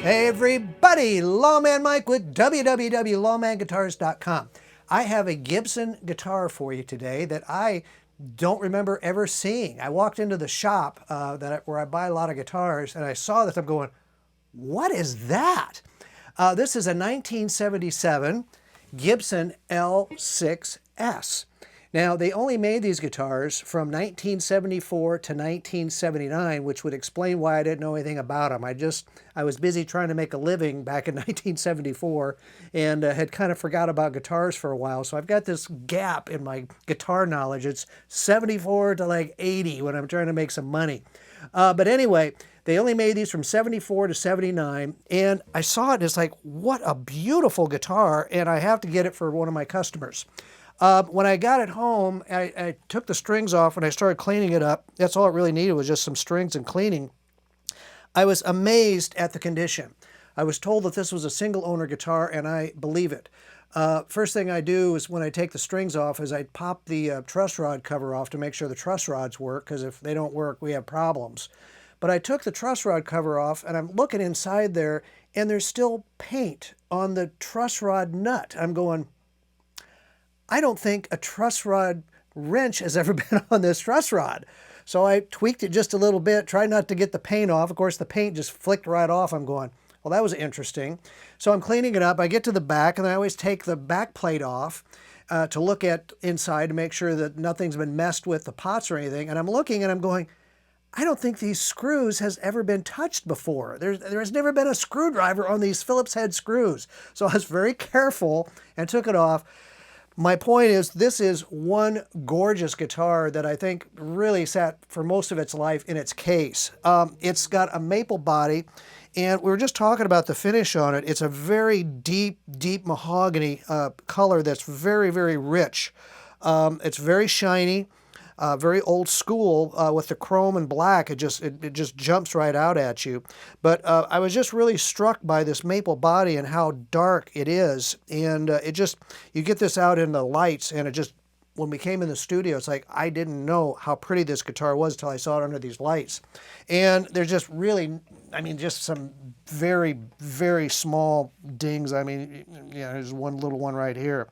Hey everybody, Lawman Mike with www.lawmanguitars.com. I have a Gibson guitar for you today that I don't remember ever seeing. I walked into the shop where I buy a lot of guitars and I saw this. I'm going, what is that? This is a 1977 Gibson L6S. Now, they only made these guitars from 1974 to 1979, which would explain why I didn't know anything about them. I was busy trying to make a living back in 1974 and had kind of forgot about guitars for a while. So I've got this gap in my guitar knowledge. It's 74 to like 80 when I'm trying to make some money. But anyway, they only made these from 74 to 79, and I saw it and it's like, what a beautiful guitar, and I have to get it for one of my customers. When I got it home, I took the strings off and I started cleaning it up. That's all it really needed was just some strings and cleaning. I was amazed at the condition. I was told that this was a single owner guitar, and I believe it. First thing I do is when I take the strings off is I pop the truss rod cover off to make sure the truss rods work, because if they don't work, we have problems. But I took the truss rod cover off and I'm looking inside there and there's still paint on the truss rod nut. I'm going, I don't think a truss rod wrench has ever been on this truss rod. So I tweaked it just a little bit, tried not to get the paint off. Of course, the paint just flicked right off. I'm going, well, that was interesting. So I'm cleaning it up. I get to the back, and then I always take the back plate off to look at inside to make sure that nothing's been messed with the pots or anything. And I'm looking and I'm going, I don't think these screws has ever been touched before. There's never been a screwdriver on these Phillips head screws. So I was very careful and took it off. My point is, this is one gorgeous guitar that I think really sat for most of its life in its case. It's got a maple body, and we were just talking about the finish on it. It's a very deep, deep mahogany color that's very, very rich. It's very shiny. Very old school with the chrome and black. It just jumps right out at you. But I was just really struck by this maple body and how dark it is. And you get this out in the lights, and when we came in the studio, it's like I didn't know how pretty this guitar was until I saw it under these lights. And there's just really, just some very, very small dings. There's one little one right here.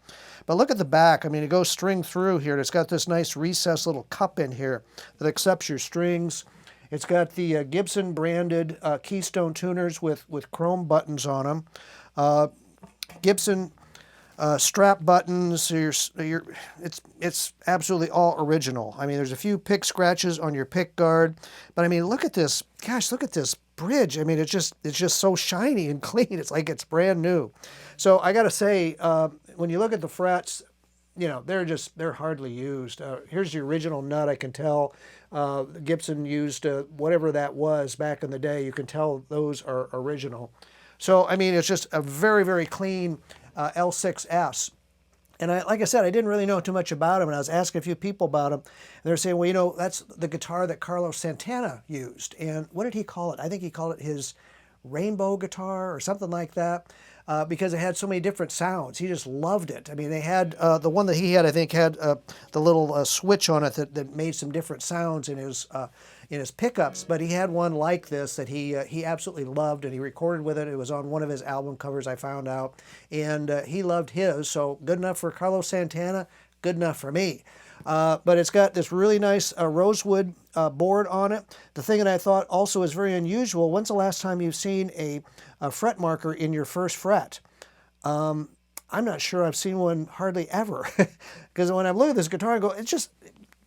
But look at the back. It goes string through here. It's got this nice recessed little cup in here that accepts your strings. It's got the Gibson branded keystone tuners with chrome buttons on them. Gibson strap buttons. It's absolutely all original. There's a few pick scratches on your pick guard, but look at this. Gosh, look at this bridge. It's just so shiny and clean. It's like it's brand new. So I got to say, when you look at the frets, they're hardly used. Here's the original nut. I can tell Gibson used whatever that was back in the day. You can tell those are original. So it's just a very, very clean L6S. And like I said, I didn't really know too much about him, and I was asking a few people about him, and they're saying, well, that's the guitar that Carlos Santana used. And what did he call it? I think he called it his rainbow guitar or something like that, because it had so many different sounds. He just loved it. They had, the one that he had, I think, had the little switch on it that made some different sounds in his pickups, but he had one like this that he absolutely loved, and he recorded with it. It was on one of his album covers, I found out, and he loved his. So good enough for Carlos Santana, good enough for me. But it's got this really nice rosewood board on it. The thing that I thought also is very unusual, when's the last time you've seen a fret marker in your first fret? I'm not sure I've seen one hardly ever. Because when I look at this guitar, I go, it's just,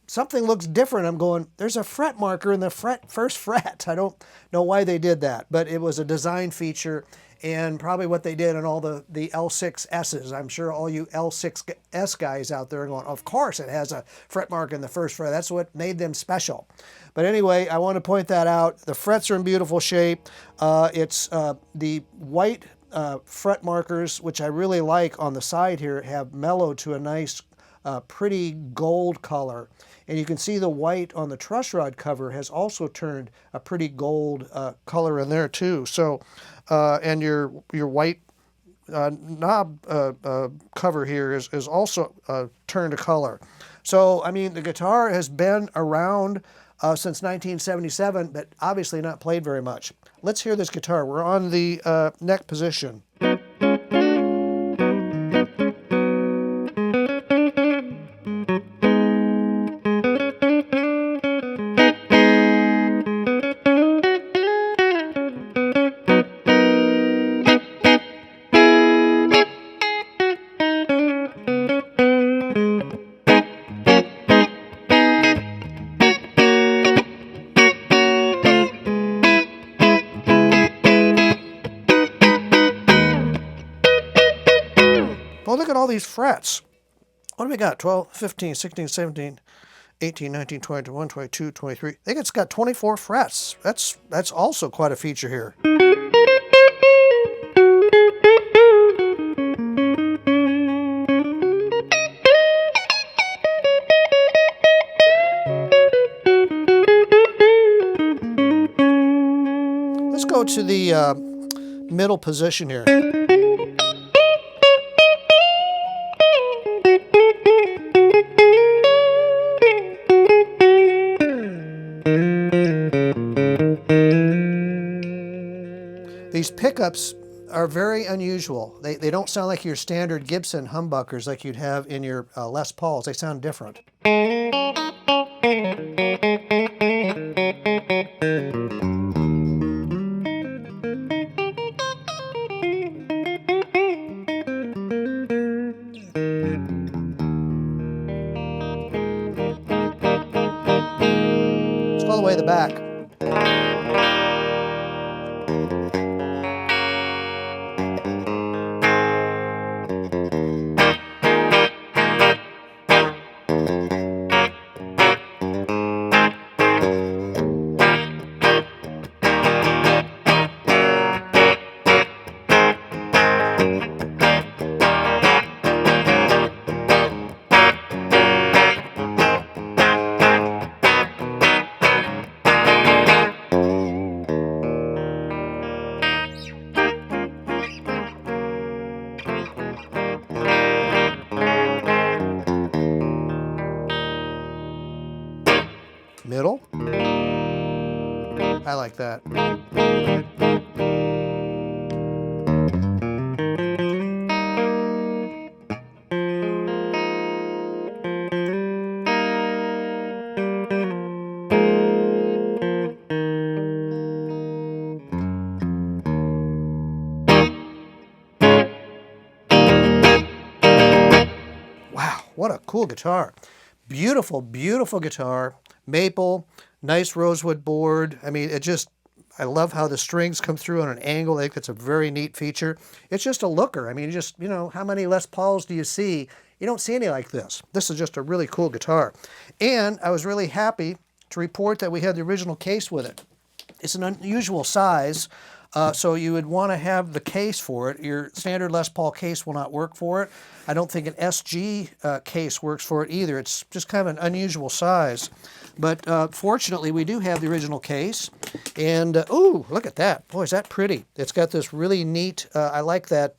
something looks different. I'm going, there's a fret marker in the first fret. I don't know why they did that, but it was a design feature, and probably what they did on all the L6Ss. I'm sure all you L6S guys out there are going, of course it has a fret mark in the first fret. That's what made them special. But anyway, I want to point that out. The frets are in beautiful shape. It's the white fret markers, which I really like on the side here, have mellowed to a nice pretty gold color. And you can see the white on the truss rod cover has also turned a pretty gold color in there too. So, and your white knob cover here is also turned a color. So, the guitar has been around since 1977, but obviously not played very much. Let's hear this guitar. We're on the neck position. Well, look at all these frets. What do we got? 12, 15, 16, 17, 18, 19, 20, 21, 22, 23. I think it's got 24 frets. That's also quite a feature here. Let's go to the middle position here. These pickups are very unusual. They don't sound like your standard Gibson humbuckers like you'd have in your Les Pauls. They sound different. Let's go all the way to the back. Middle. I like that. Wow, what a cool guitar. Beautiful, beautiful guitar. Maple, nice rosewood board. I mean, I love how the strings come through on an angle. I think that's a very neat feature. It's just a looker. I mean, how many Les Pauls do you see? You don't see any like this. This is just a really cool guitar. And I was really happy to report that we had the original case with it. It's an unusual size, so you would want to have the case for it. Your standard Les Paul case will not work for it. I don't think an SG case works for it either. It's just kind of an unusual size. But fortunately, we do have the original case. And, ooh, look at that. Boy, is that pretty. It's got this really neat, I like that,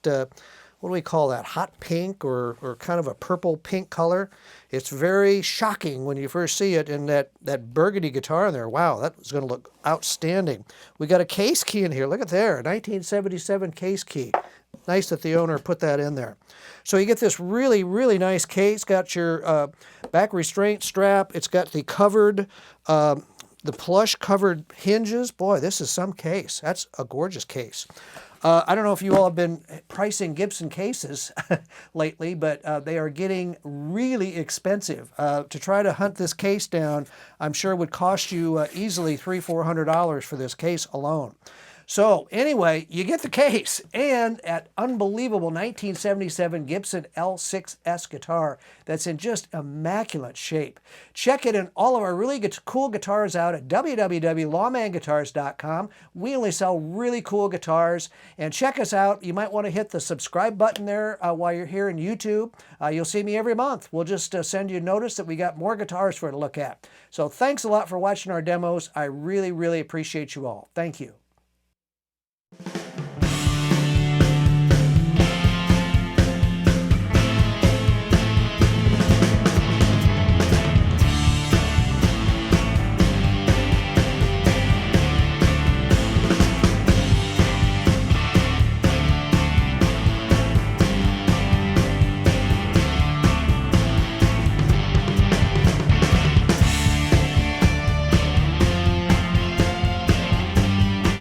what do we call that, hot pink or kind of a purple pink color. It's very shocking when you first see it, and that burgundy guitar in there. Wow, that is going to look outstanding. We got a case key in here. Look at there, a 1977 case key. Nice that the owner put that in there. So you get this really, really nice case. Got your back restraint strap. It's got the covered, the plush covered hinges. Boy, this is some case. That's a gorgeous case. I don't know if you all have been pricing Gibson cases lately, but they are getting really expensive. To try to hunt this case down, I'm sure would cost you easily $300–400 for this case alone. So anyway, you get the case and at unbelievable 1977 Gibson L6S guitar that's in just immaculate shape. Check it and all of our really cool guitars out at www.lawmanguitars.com. We only sell really cool guitars. And check us out. You might want to hit the subscribe button there while you're here on YouTube. You'll see me every month. We'll just send you a notice that we got more guitars for you to look at. So thanks a lot for watching our demos. I really, really appreciate you all. Thank you.